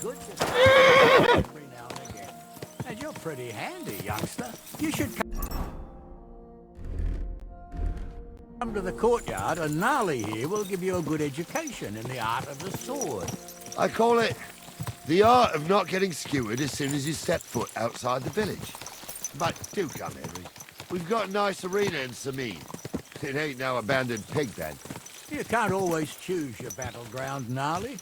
good to every now and again. And you're pretty handy, youngster. You should come to the courtyard, and Gnarly here will give you a good education in the art of the sword. I call it the art of not getting skewered as soon as you step foot outside the village. But do come, Henry. We've got a nice arena in Sameen. It ain't no abandoned pig pen. You can't always choose your battleground, Gnarly.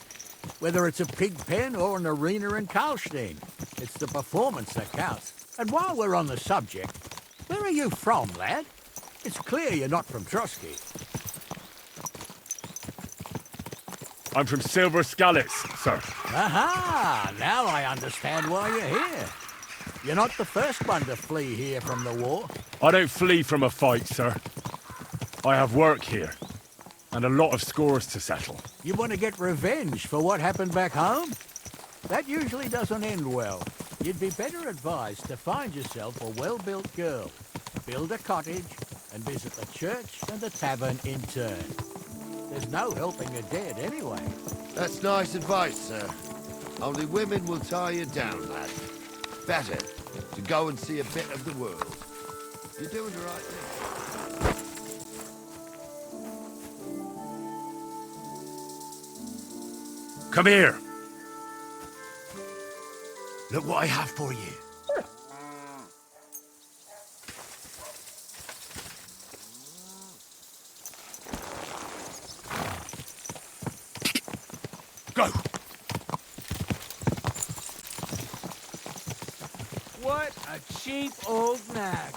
Whether it's a pig pen or an arena in Karlstein, it's the performance that counts. And while we're on the subject, where are you from, lad? It's clear you're not from Trotsky. I'm from Silver Scallops, sir. Aha! Now I understand why you're here. You're not the first one to flee here from the war. I don't flee from a fight, sir. I have work here, and a lot of scores to settle. You want to get revenge for what happened back home? That usually doesn't end well. You'd be better advised to find yourself a well-built girl, build a cottage, and visit the church and the tavern in turn. There's no helping the dead anyway. That's nice advice, sir. Only women will tie you down, lad. Better to go and see a bit of the world. You're doing the right thing. Come here. Look what I have for you. Go. What a cheap old nag.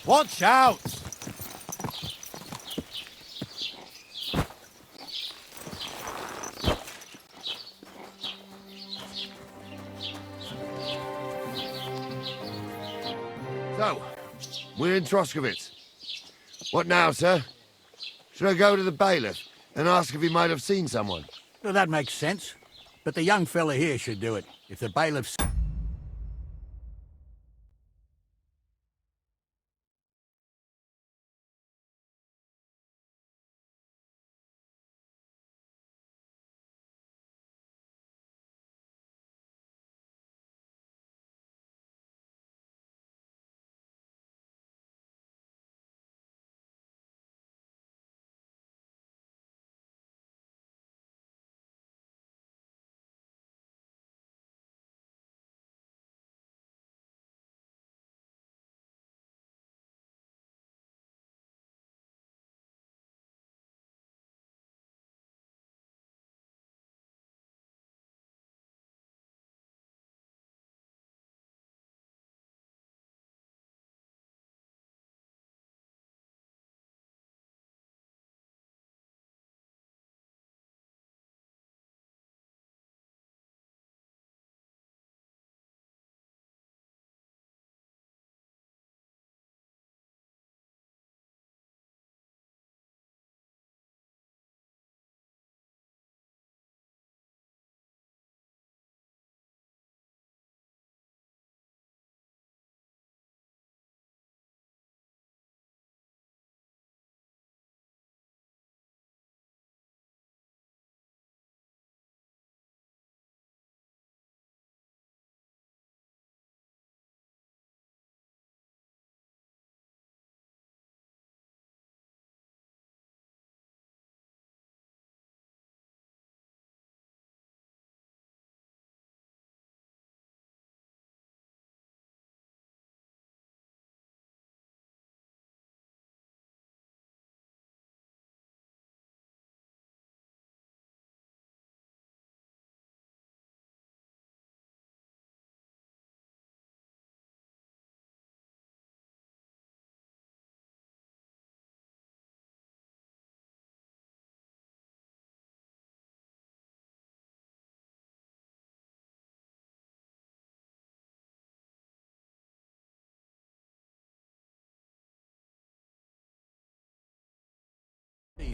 Watch out! So, we're in Troskowitz. What now, sir? Should I go to the bailiff and ask if he might have seen someone? Well, that makes sense. But the young fella here should do it. If the bailiff's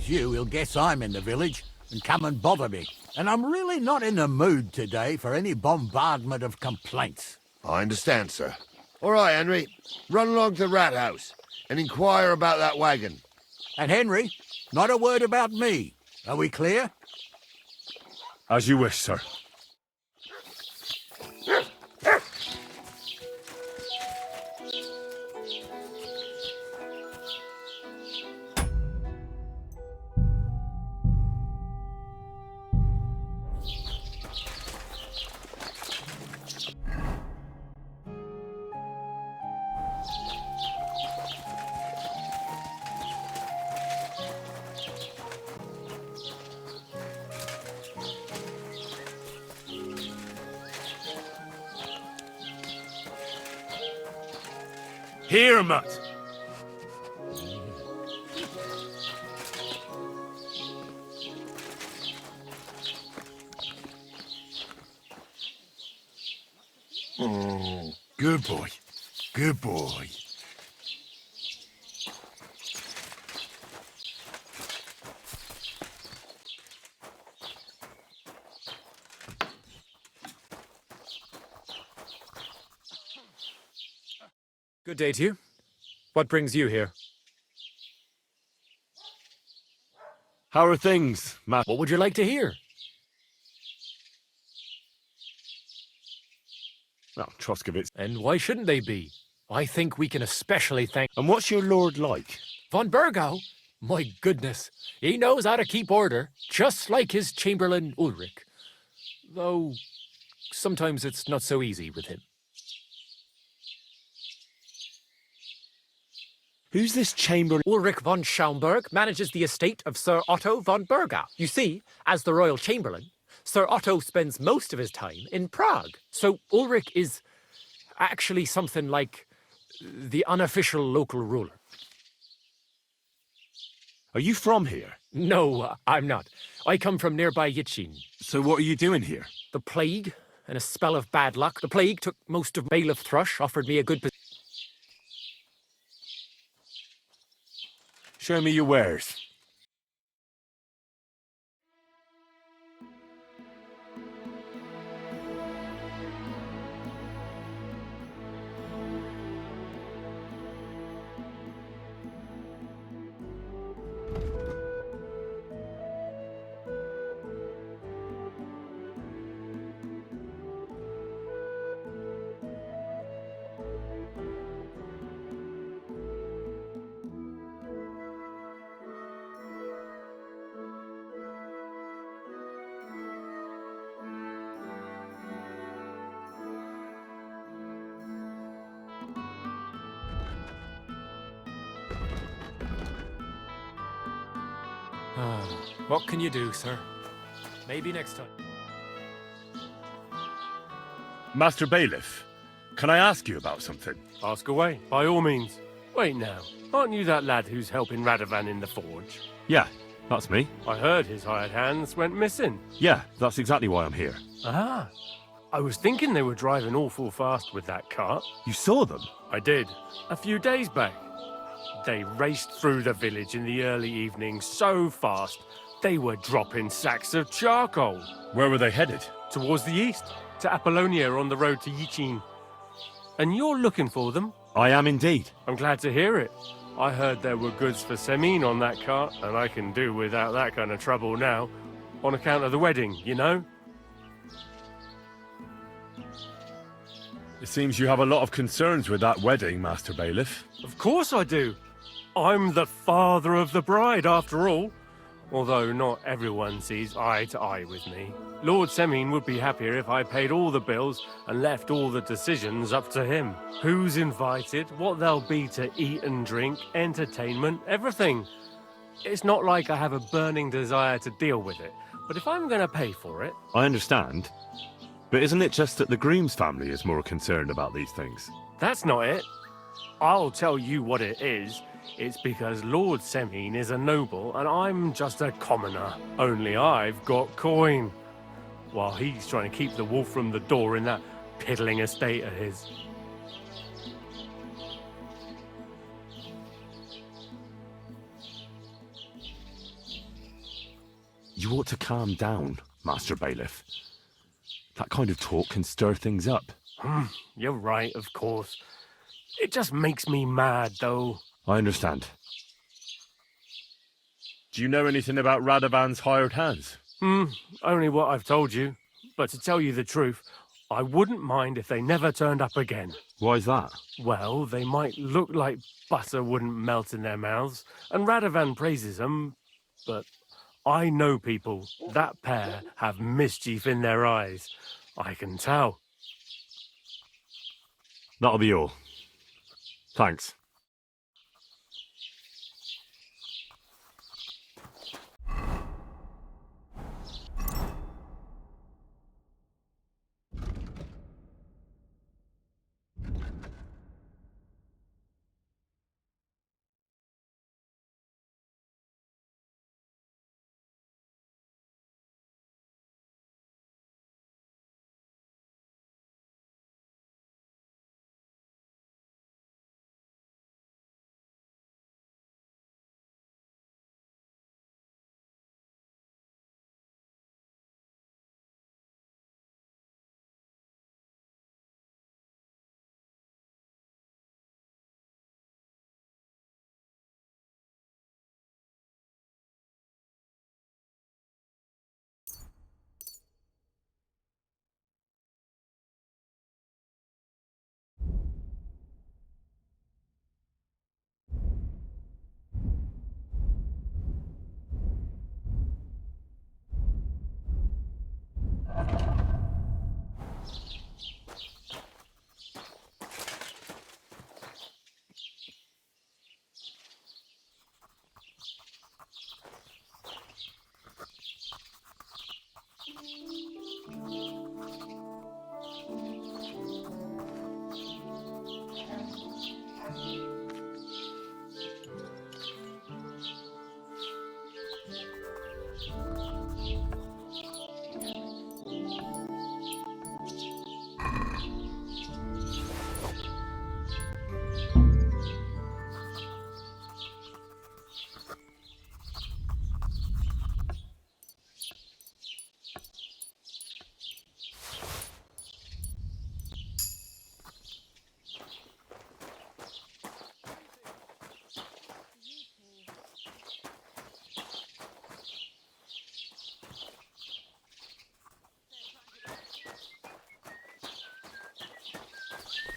sees you, he'll guess I'm in the village and come and bother me. And I'm really not in the mood today for any bombardment of complaints. I understand, sir. All right, Henry. Run along to the rat house and inquire about that wagon. And Henry, not a word about me. Are we clear? As you wish, sir. Here, Mutt. Oh, Good boy. Good boy. Good day to you. What brings you here? How are things, Matt? What would you like to hear? Well, Troskovitz. And why shouldn't they be? I think we can especially thank And what's your lord like? von Burgau. My goodness, he knows how to keep order, just like his chamberlain Ulrich. Though, sometimes it's not so easy with him. Who's this chamberlain? Ulrich von Schaumburg manages the estate of Sir Otto von Burgau. You see, as the royal chamberlain, Sir Otto spends most of his time in Prague. So Ulrich is actually something like the unofficial local ruler. Are you from here? No, I'm not. I come from nearby Yitchin. So what are you doing here? The plague and a spell of bad luck. The plague took most of Bailiff Thrush, offered me a good position. Show me your wares. What can you do, sir? Maybe next time. Master Bailiff, can I ask you about something? Ask away, by all means. Wait now, aren't you that lad who's helping Radovan in the forge? Yeah, that's me. I heard his hired hands went missing. Yeah, that's exactly why I'm here. Ah, I was thinking they were driving awful fast with that cart. You saw them? I did, a few days back. They raced through the village in the early evening so fast, they were dropping sacks of charcoal. Where were they headed? Towards the east, to Apollonia on the road to Yichin. And you're looking for them? I am indeed. I'm glad to hear it. I heard there were goods for Semin on that cart, and I can do without that kind of trouble now. On account of the wedding, you know? It seems you have a lot of concerns with that wedding, Master Bailiff. Of course I do. I'm the father of the bride, after all. Although not everyone sees eye to eye with me. Lord Semin would be happier if I paid all the bills and left all the decisions up to him. Who's invited, what there'll be to eat and drink, entertainment, everything. It's not like I have a burning desire to deal with it, but if I'm going to pay for it... I understand. But isn't it just that the groom's family is more concerned about these things? That's not it. I'll tell you what it is. It's because Lord Semin is a noble and I'm just a commoner. Only I've got coin. While he's trying to keep the wolf from the door in that piddling estate of his. You ought to calm down, Master Bailiff. That kind of talk can stir things up. You're right, of course. It just makes me mad, though. I understand. Do you know anything about Radovan's hired hands? Only what I've told you. But to tell you the truth, I wouldn't mind if they never turned up again. Why's that? Well, they might look like butter wouldn't melt in their mouths, and Radovan praises them, but I know people. That pair have mischief in their eyes. I can tell. That'll be all. Thanks.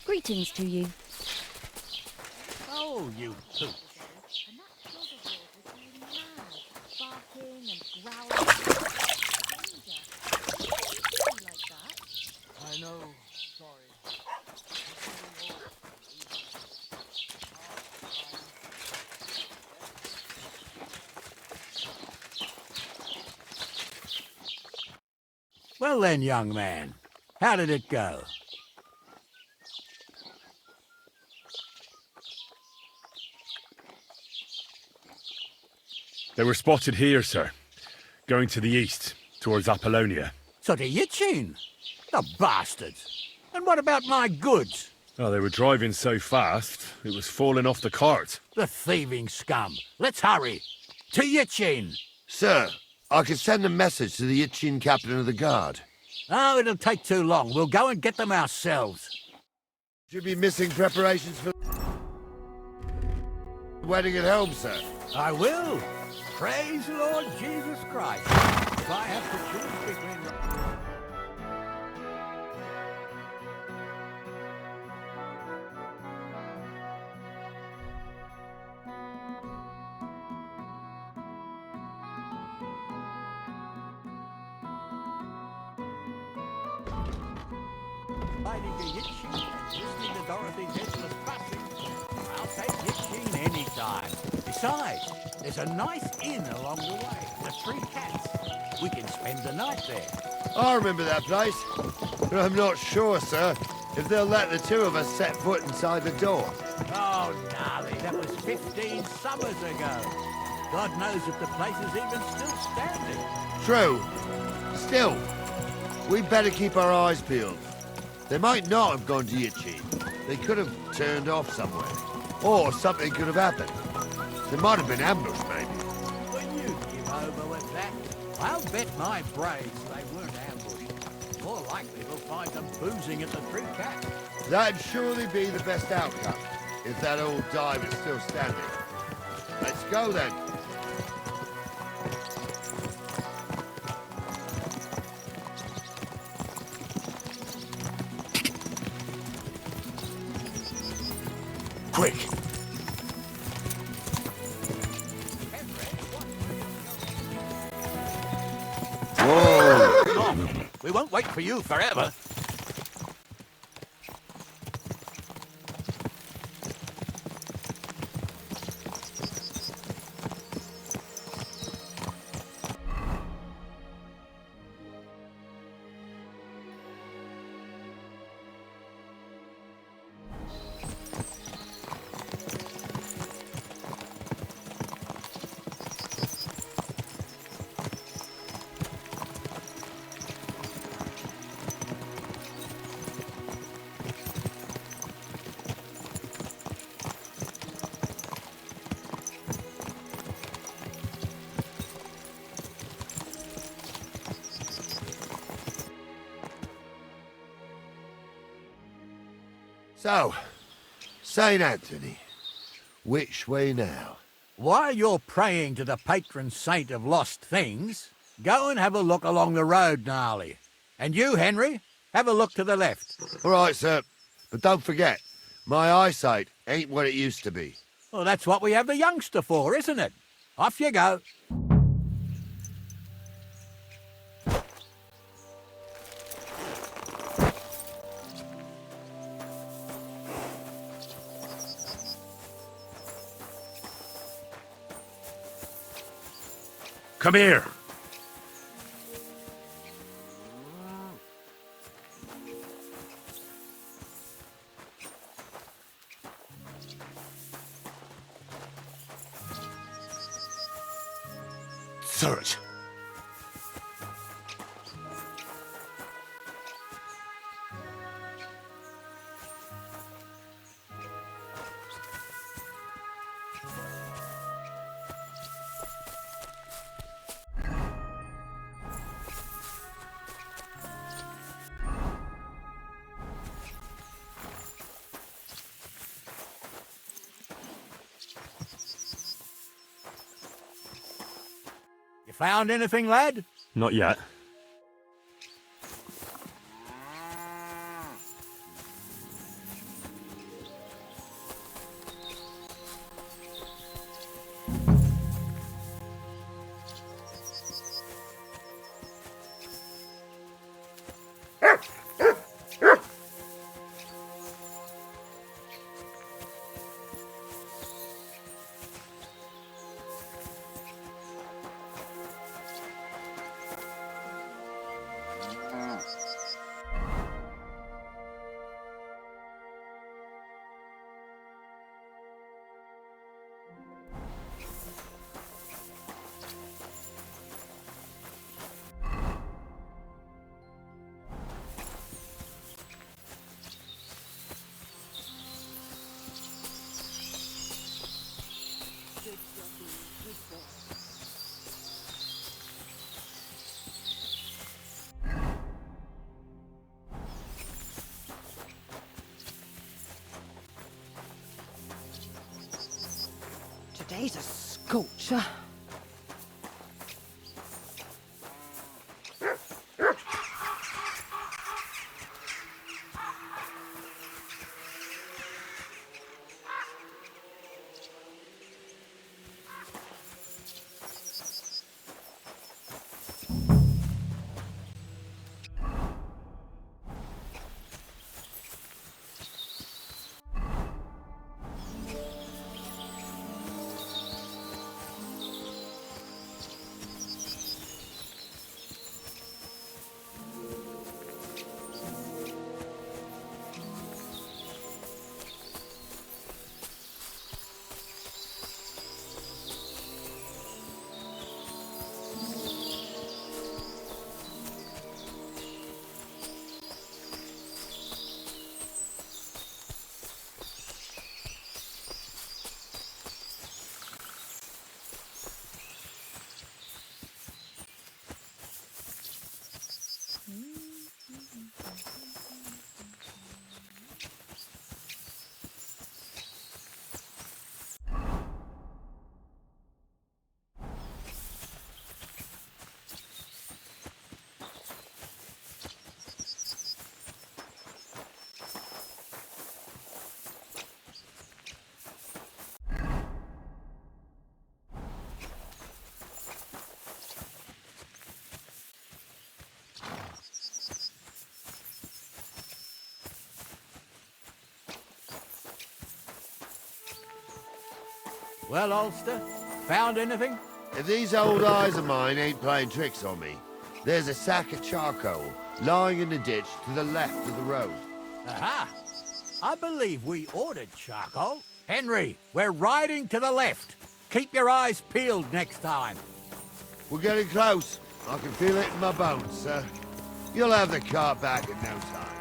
Greetings to you. Oh, you poop. And that dog of yours was going mad, barking and growling. Danger. Don't be like that. I know. Sorry. Well then, young man, how did it go? They were spotted here, sir. Going to the east, towards Apollonia. So to Yitchin? The bastards! And what about my goods? Oh, they were driving so fast, it was falling off the cart. The thieving scum! Let's hurry! To Yitchin! Sir, I can send a message to the Itchin captain of the guard. Oh, it'll take too long. We'll go and get them ourselves. Should be missing preparations for the wedding at home, sir. I will. Praise the Lord Jesus Christ. If I have to choose between... Fighting a Yitchin and listening to Dorothy's endless fussing, I'll take Yitchin any time. Besides, there's a nice inn along the way, the Three Cats. We can spend the night there. I remember that place, but I'm not sure, sir, if they'll let the two of us set foot inside the door. Oh, gnarly, that was 15 summers ago. God knows if the place is even still standing. True. Still, we'd better keep our eyes peeled. They might not have gone to Yitchin. They could have turned off somewhere. Or something could have happened. They might have been ambushed, maybe. Will you give over with that? I'll bet my brains they weren't ambushed. More likely we'll find them boozing at the Three Cats. That'd surely be the best outcome, if that old dive is still standing. Let's go then. Quick! Whoa! Come on, we won't wait for you forever. So, St. Anthony, which way now? While you're praying to the patron saint of lost things, go and have a look along the road, Gnarly. And you, Henry, have a look to the left. All right, sir. But don't forget, my eyesight ain't what it used to be. Well, that's what we have the youngster for, isn't it? Off you go. Come here! Search! You found anything, lad? Not yet. Today's a scorcher. Well, Ulster, found anything? If these old eyes of mine ain't playing tricks on me, there's a sack of charcoal lying in the ditch to the left of the road. Aha! I believe we ordered charcoal. Henry, we're riding to the left. Keep your eyes peeled next time. We're getting close. I can feel it in my bones, sir. You'll have the cart back in no time.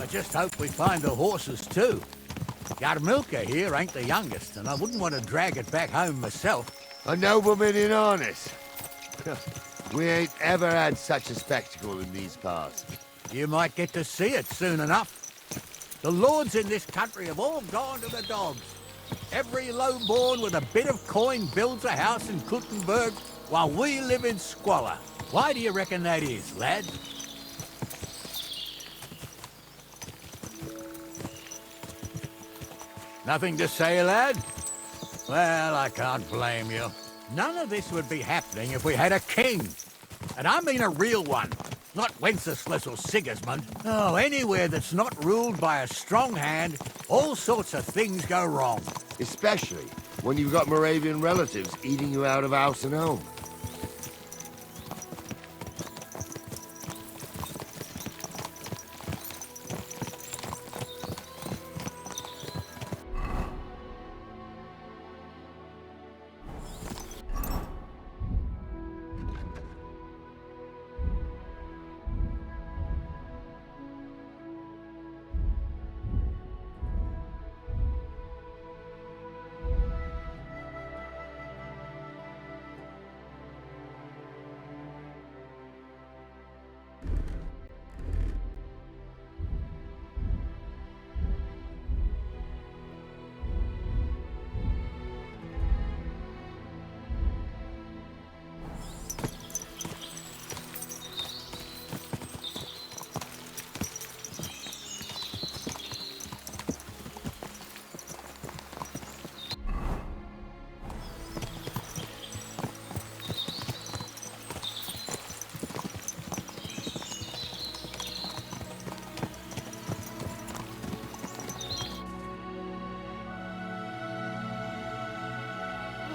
I just hope we find the horses too. Yarmilka here ain't the youngest, and I wouldn't want to drag it back home myself. A nobleman in harness. We ain't ever had such a spectacle in these parts. You might get to see it soon enough. The lords in this country have all gone to the dogs. Every lowborn with a bit of coin builds a house in Kuttenberg, while we live in squalor. Why do you reckon that is, lad? Nothing to say, lad? Well, I can't blame you. None of this would be happening if we had a king. And I mean a real one. Not Wenceslas or Sigismund. Oh, anywhere that's not ruled by a strong hand, all sorts of things go wrong. Especially when you've got Moravian relatives eating you out of house and home.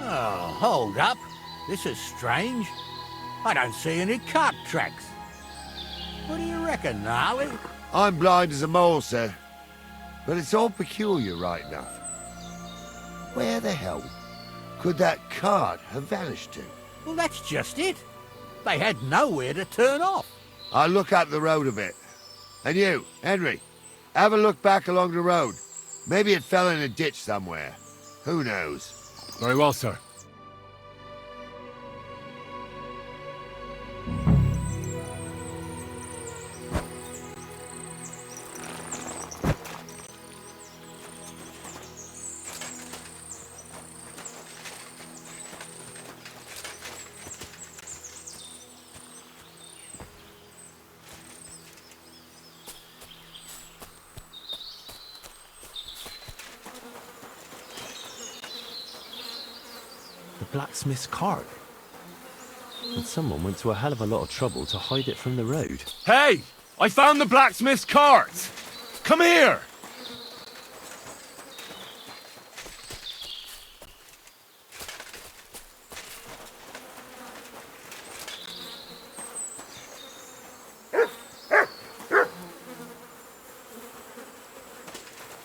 Oh, hold up. This is strange. I don't see any cart tracks. What do you reckon, Gnarly? I'm blind as a mole, sir. But it's all peculiar, right enough. Where the hell could that cart have vanished to? Well, that's just it. They had nowhere to turn off. I'll look up the road a bit. And you, Henry, have a look back along the road. Maybe it fell in a ditch somewhere. Who knows? Very well, sir. The blacksmith's cart. And someone went to a hell of a lot of trouble to hide it from the road. Hey! I found the blacksmith's cart! Come here!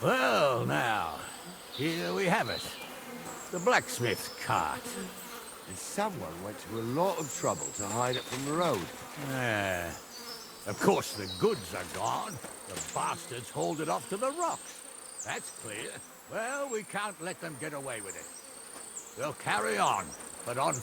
Well, now, here we have it. The blacksmith's cart. And someone went to a lot of trouble to hide it from the road. Of course, the goods are gone. The bastards hauled it off to the rocks. That's clear. Well, we can't let them get away with it. We'll carry on, but on